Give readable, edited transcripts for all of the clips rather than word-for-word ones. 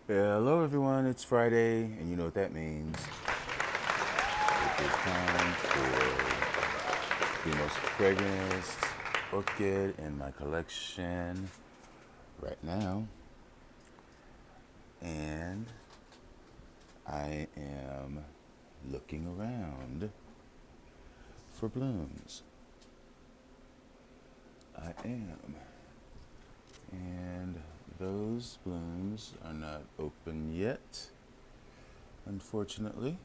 Hello everyone, it's Friday, and you know what that means. It is time for the most fragrantest orchid in my collection right now. And I am looking around for blooms. I am. And those blooms are not open yet, unfortunately.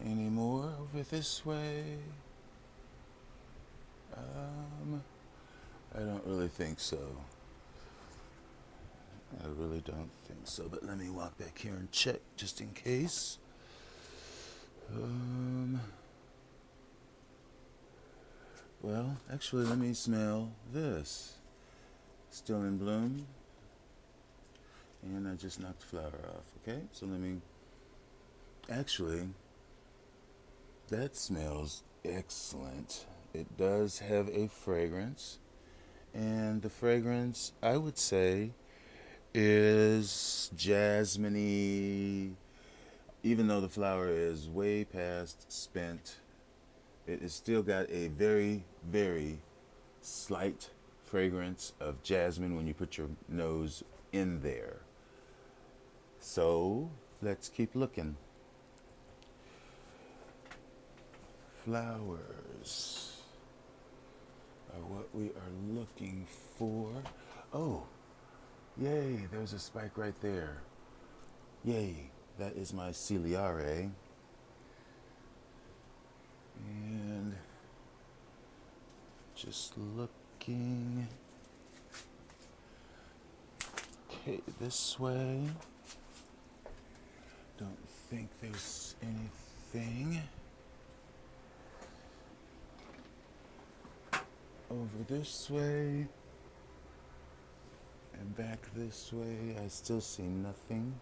Any more over this way? I don't really think so. I really don't think so, but let me walk back here and check just in case. Well, actually, let me smell this. Still in bloom. And I just knocked the flower off, okay? So let me. Actually, that smells excellent. It does have a fragrance. And the fragrance, I would say, is jasmine-y. Even though the flower is way past spent, it has still got a very, very slight fragrance of jasmine when you put your nose in there. So let's keep looking. Flowers are what we are looking for. Oh, yay, there's a spike right there. Yay, that is my ciliare. And just looking. Okay, this way. Don't think there's anything. Over this way. And back this way, I still see nothing.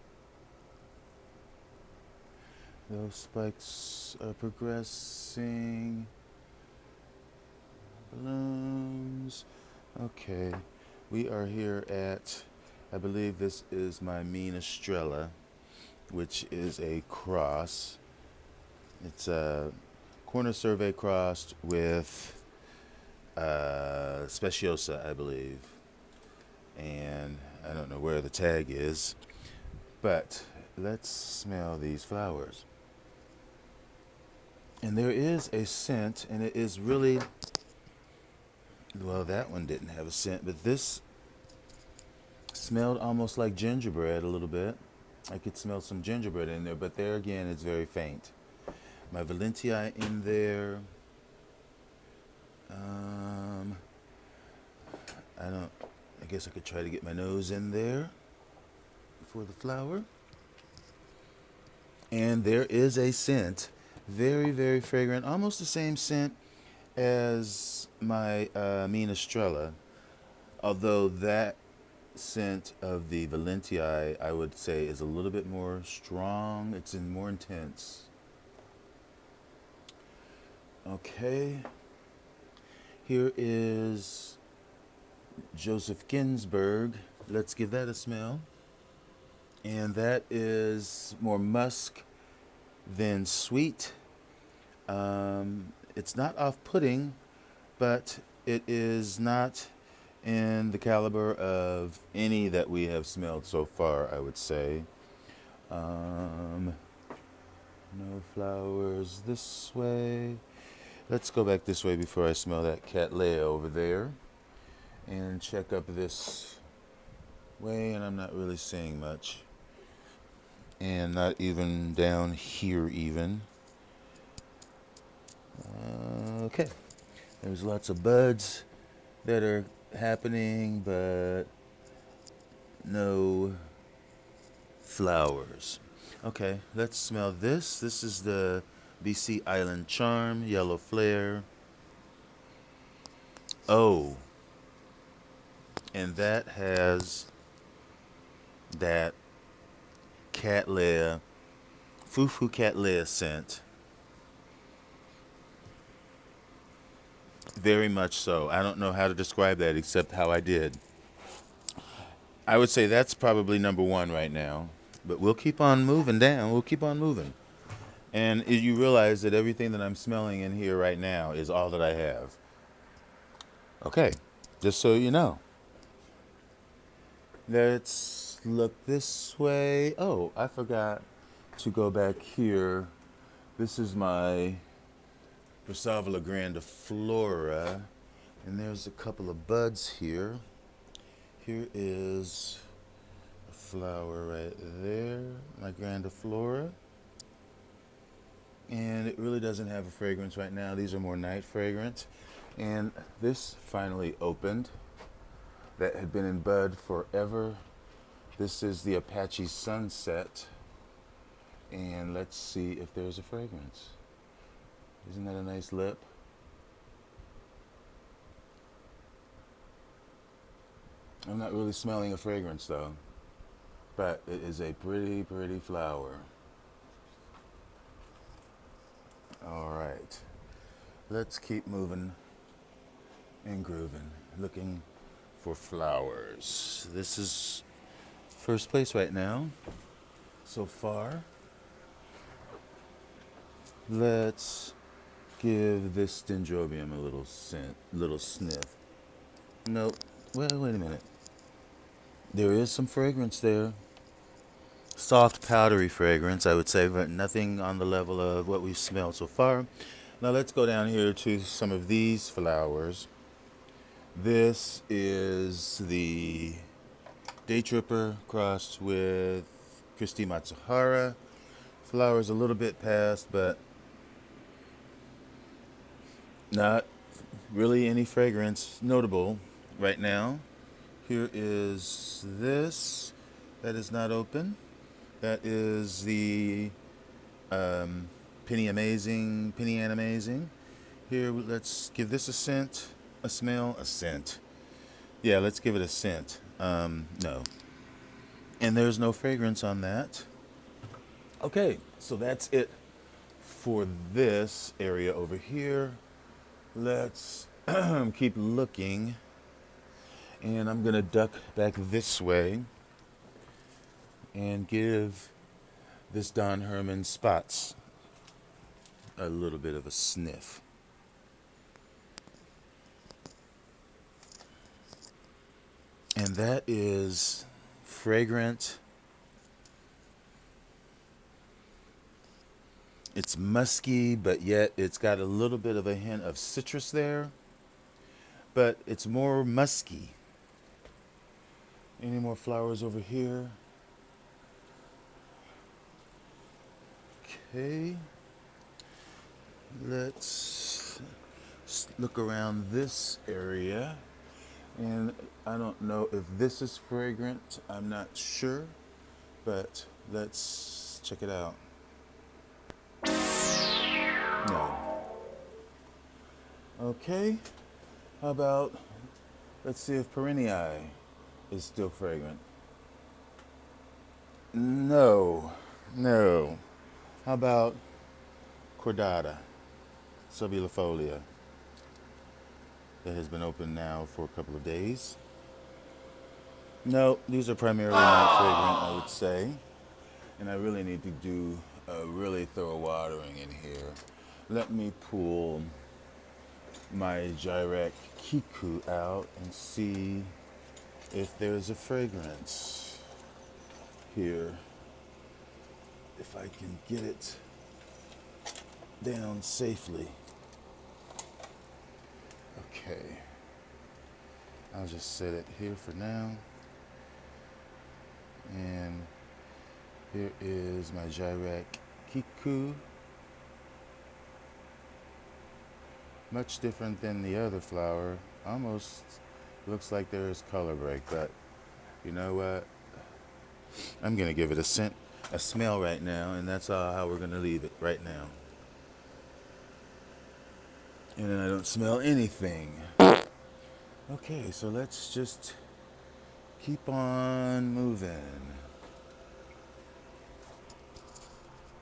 Those spikes are progressing. Blooms. Okay, we are here at, I believe this is my Menestrella, which is a cross. It's a corner survey crossed with Speciosa, I believe. And I don't know where the tag is, but let's smell these flowers. And there is a scent, and it is really, well, that one didn't have a scent, but this smelled almost like gingerbread a little bit. I could smell some gingerbread in there, but there again, it's very faint. My Valentii in there. I guess I could try to get my nose in there before the flower. And there is a scent, very, very fragrant, almost the same scent as my Menestrella, although that scent of the Valentii, I would say, is a little bit more strong. It's more intense. Okay. Here is Joseph Ginsberg. Let's give that a smell. And that is more musk than sweet. It's not off-putting, but it is not in the caliber of any that we have smelled so far, I would say. No flowers this way. Let's go back this way before I smell that Cattleya over there. And check up this way, and I'm not really seeing much. And not even down here even. Okay. There's lots of buds that are happening, but no flowers. Okay, let's smell this. This is the BC Island Charm, Yellow Flare. Oh, and that has that Cattleya, Fufu Cattleya scent. Very much so. I don't know how to describe that except how I did. I would say that's probably number one right now. But we'll keep on moving down. We'll keep on moving. And you realize that everything that I'm smelling in here right now is all that I have. Okay, just so you know. Let's look this way. Oh, I forgot to go back here. This is my Versavia grandiflora, and there's a couple of buds here. Here is a flower right there, my grandiflora. And it really doesn't have a fragrance right now. These are more night fragrant. And this finally opened. That had been in bud forever. This is the Apache Sunset. And let's see if there's a fragrance. Isn't that a nice lip? I'm not really smelling a fragrance though. But it is a pretty, pretty flower. All right. Let's keep moving and grooving, looking for flowers. This is first place right now so far. Let's give this dendrobium a little sniff. Nope. Well, wait a minute. There is some fragrance there. Soft, powdery fragrance, I would say, but nothing on the level of what we've smelled so far. Now let's go down here to some of these flowers. This is the Day Tripper crossed with Christy Matsuhara. Flowers a little bit past, but not really any fragrance notable right now. Here is this that is not open. That is the Penny and Amazing. Here, let's give this a scent, a smell, a scent. Yeah, let's give it a scent. No. And there's no fragrance on that. Okay, so that's it for this area over here. Let's keep looking. And I'm going to duck back this way and give this Don Herman Spots a little bit of a sniff. And that is fragrant. It's musky, but yet it's got a little bit of a hint of citrus there. But it's more musky. Any more flowers over here? Okay. Let's look around this area. And I don't know if this is fragrant. I'm not sure. But let's check it out. No. Okay. How about, let's see if Perenniae is still fragrant. No. How about Cordata subulifolia? That has been open now for a couple of days. No, these are primarily night fragrant, I would say. And I really need to do a really thorough watering in here. Let me pull my Gyrec Kiku out and see if there's a fragrance here. If I can get it down safely. Okay. I'll just set it here for now. And here is my Gyrec Kiku. Much different than the other flower. Almost looks like there is color break, but you know what? I'm gonna give it a scent, a smell right now, and that's how we're gonna leave it right now. And then I don't smell anything. Okay, so let's just keep on moving.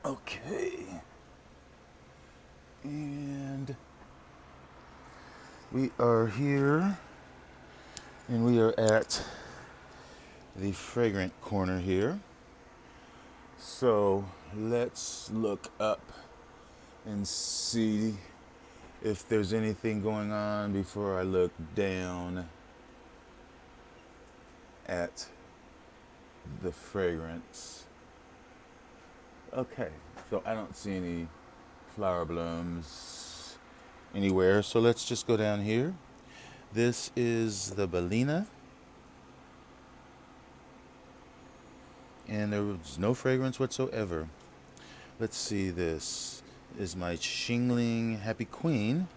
Okay. And we are here, and we are at the fragrant corner here. So let's look up and see if there's anything going on before I look down at the fragrance. Okay, so I don't see any flower blooms anywhere, so let's just go down here. This is the Bellina, and there was no fragrance whatsoever. Let's see, this is my Shingling Happy Queen.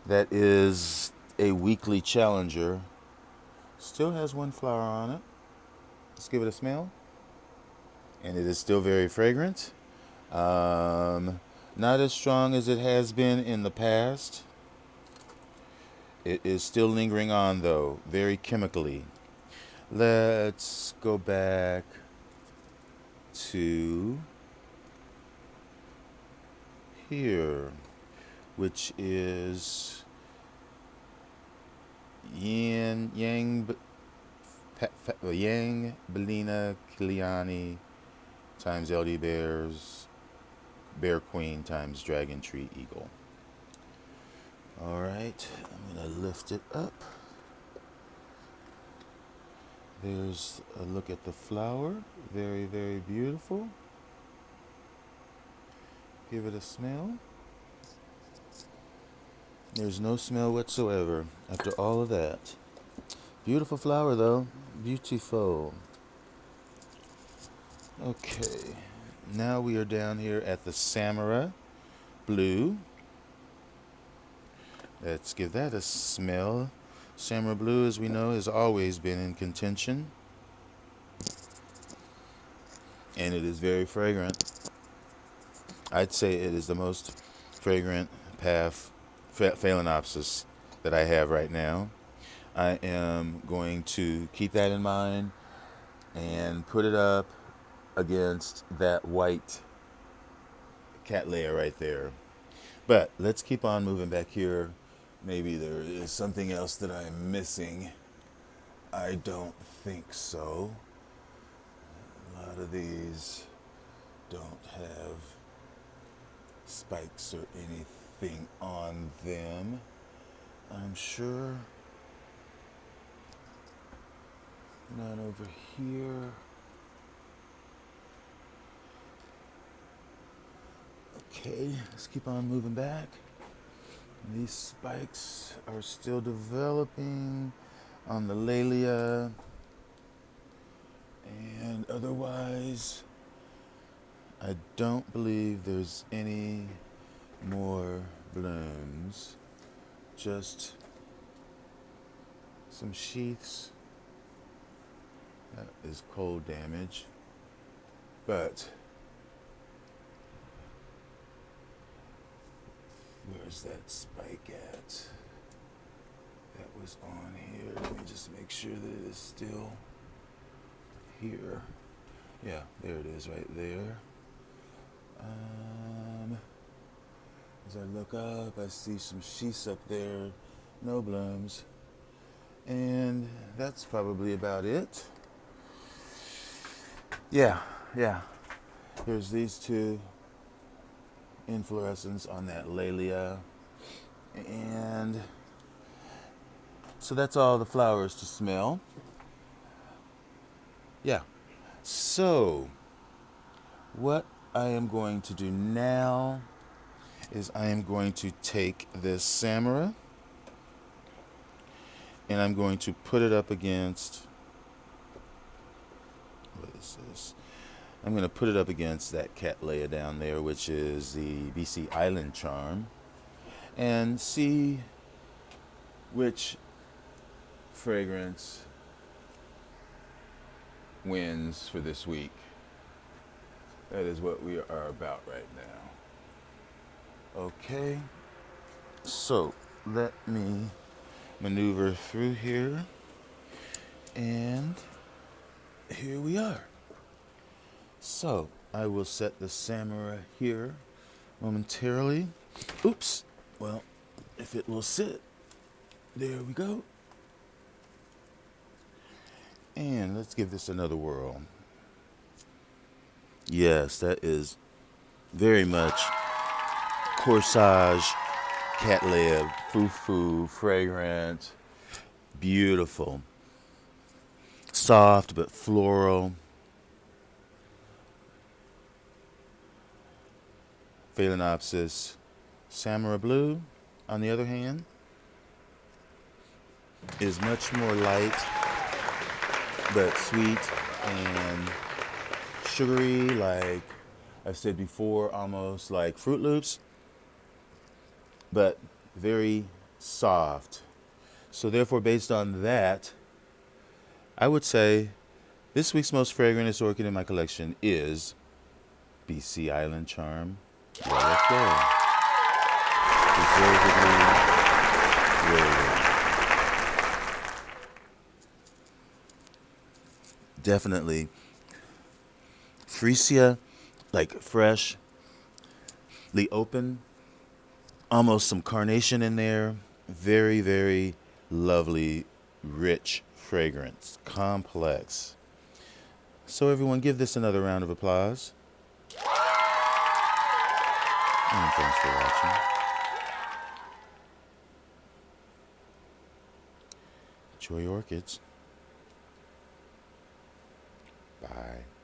That is a weekly challenger. Still has one flower on it. Let's give it a smell. And it is still very fragrant. Not as strong as it has been in the past. It is still lingering on though, very chemically. Let's go back to here, which is Yang Bellina Kiliani times LD Bears Bear Queen times Dragon Tree Eagle. All right, I'm gonna lift it up. There's a look at the flower. Very, very beautiful. Give it a smell. There's no smell whatsoever after all of that. Beautiful flower though. Beautiful. Okay. Now we are down here at the Samara Blue. Let's give that a smell. Samara Blue, as we know, has always been in contention. And it is very fragrant. I'd say it is the most fragrant Phalaenopsis that I have right now. I am going to keep that in mind and put it up against that white Cattleya right there. But let's keep on moving back here. Maybe there is something else that I'm missing. I don't think so. A lot of these don't have spikes or anything on them, I'm sure. None over here. Okay, let's keep on moving back. These spikes are still developing on the Laelia, and otherwise I don't believe there's any more blooms, just some sheaths. That is cold damage, but where's that spike at? That was on here. Let me just make sure that it is still here. Yeah, there it is right there. As I look up, I see some sheaths up there. No blooms. And that's probably about it. Yeah. Here's these two inflorescence on that Laelia, and so that's all the flowers to smell. Yeah, so what I am going to do now is I am going to take this Samara and I'm going to put it up against, what is this? I'm going to put it up against that Cattleya down there, which is the BC Island Charm, and see which fragrance wins for this week. That is what we are about right now. Okay, so let me maneuver through here, and here we are. So I will set the Samara here momentarily. Oops. Well, if it will sit, there we go. And let's give this another whirl. Yes, that is very much corsage, cat lab, foo-foo, fragrant, beautiful. Soft but floral. Phalaenopsis Samurai Blue, on the other hand, is much more light but sweet and sugary, like I've said before, almost like Fruit Loops, but very soft. So therefore, based on that, I would say this week's most fragrantest orchid in my collection is BC Island Charm Yellow Flare. Deservedly rare. Definitely freesia, like freshly open, almost some carnation in there. Very, very lovely, rich fragrance, complex. So everyone, give this another round of applause. And thanks for watching. Enjoy your orchids. Bye.